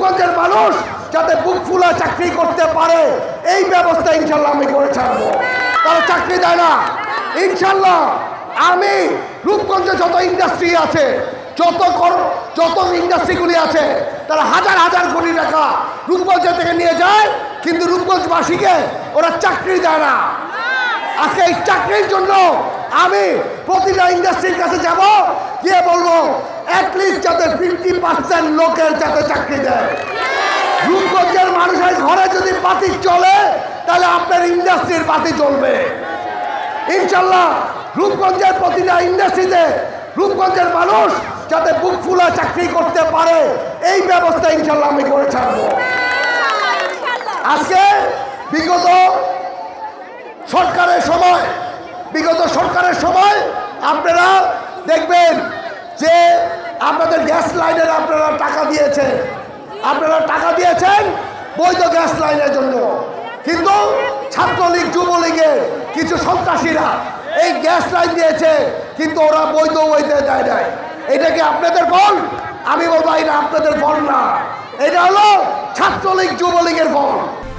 রূপগঞ্জের মানুষ যাতে বুক ফুলা চাকরি করতে পারে এই ব্যবস্থা ইনশাল্লাহ আমি করে ছাড়বো। তারা চাকরি দেয় না ইনশাল্লাহ। আমি রূপগঞ্জে যত ইন্ডাস্ট্রি আছে, যত ইন্ডাস্ট্রিগুলি আছে, তারা হাজার হাজার কোটি টাকা রূপগঞ্জ থেকে নিয়ে যায়, কিন্তু রূপগঞ্জবাসীকে ওরা চাকরি দেয় না। আজকে এই চাকরির জন্য আমি প্রতিটা ইন্ডাস্ট্রির কাছে যাব, গিয়ে বলবো অ্যাটলিস্ট যাতে 50% লোকের যাতে চাকরি দেয়। রূপগঞ্জের মানুষের ঘরে যদি বাতি চলে তাহলে আপনার ইন্ডাস্ট্রির বাতি চলবে ইনশাল্লাহ। রূপগঞ্জের প্রতিটা ইন্ডাস্ট্রিতে রূপগঞ্জের মানুষ যাতে বুক ফুলা চাকরি করতে পারে এই ব্যবস্থা ইনশাল্লাহ আমি করে ছাড়বো। আজকে বিগত সরকারের সময় আপনারা দেখবেন যে আপনাদের গ্যাস লাইনের আপনারা টাকা দিয়েছেন বৈধ গ্যাস লাইনের জন্য, কিন্তু ছাত্রলীগ যুবলীগের কিছু সন্ত্রাসীরা এই গ্যাস লাইন দিয়েছে, কিন্তু ওরা বৈধ দেয় নাই। এটা কি আপনাদের ফল? আমি বলবো এটা আপনাদের ফল না, এটা হলো ছাত্রলীগ যুবলীগের ফল।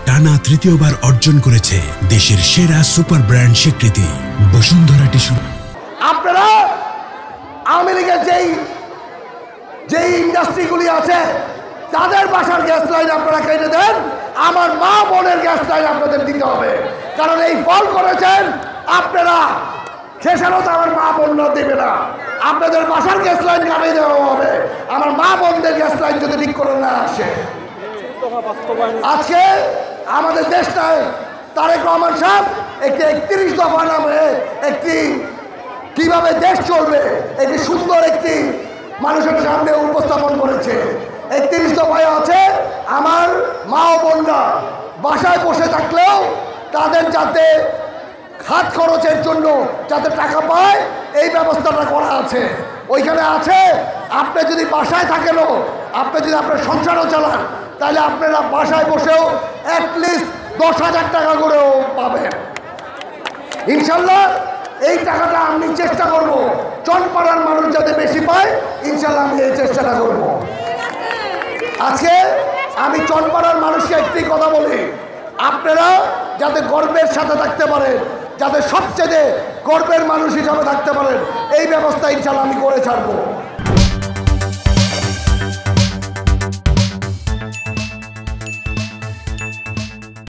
টানা তৃতীয়বার অর্জন করেছে দেশের সেরা সুপার ব্র্যান্ড স্বীকৃতি বসুন্ধরা টিস্যু। আপনারা আওয়ামী লীগের যেই ইন্ডাস্ট্রিগুলি আছে তাদের বাসার গ্যাস লাইন আপনারা কেটে দেন, আমার মা বোনের গ্যাস লাইন আপনাদের দিতে হবে, কারণ এই ফল করেছেন আপনারা। শেষেরও তো আমার মা বোনরা দেবে না, আপনাদের বাসার গ্যাস লাইন কাটিয়ে দেওয়া হবে, আমার মা বোনদের গ্যাস লাইন যদি ঠিক করে না আসে। আজকে আমাদের দেশটায় তারেক রহমান সাহেব একটি 31 দফা নামে একটি কিভাবে দেশ চলবে একটি সুন্দর একটি মানুষের সামনে উপস্থাপন করেছে। 31 দফায় আছে আমার মা ও বোনরা বাসায় বসে থাকলেও তাদের যাতে খাত খরচের জন্য যাতে টাকা পায় এই ব্যবস্থাটা করা আছে। ওইখানে আছে আপনি যদি বাসায় থাকেনও, আপনি যদি আপনার সংসারও চালান, তাহলে আপনারা বাসায় বসেও অ্যাটলিস্ট 10,000 টাকা করেও পাবেন ইনশাল্লাহ। এই টাকাটা আমি চেষ্টা করব চনপাড়ার মানুষ যাতে বেশি পায়, ইনশাল্লাহ আমি এই চেষ্টাটা করব। আজকে আমি চনপাড়ার মানুষকে একটি কথা বলি, আপনারা যাতে গর্বের সাথে থাকতে পারেন, যাতে সবচেয়ে গর্বের মানুষ হিসাবে থাকতে পারেন, এই ব্যবস্থা ইনশাল্লাহ আমি করে ছাড়বো।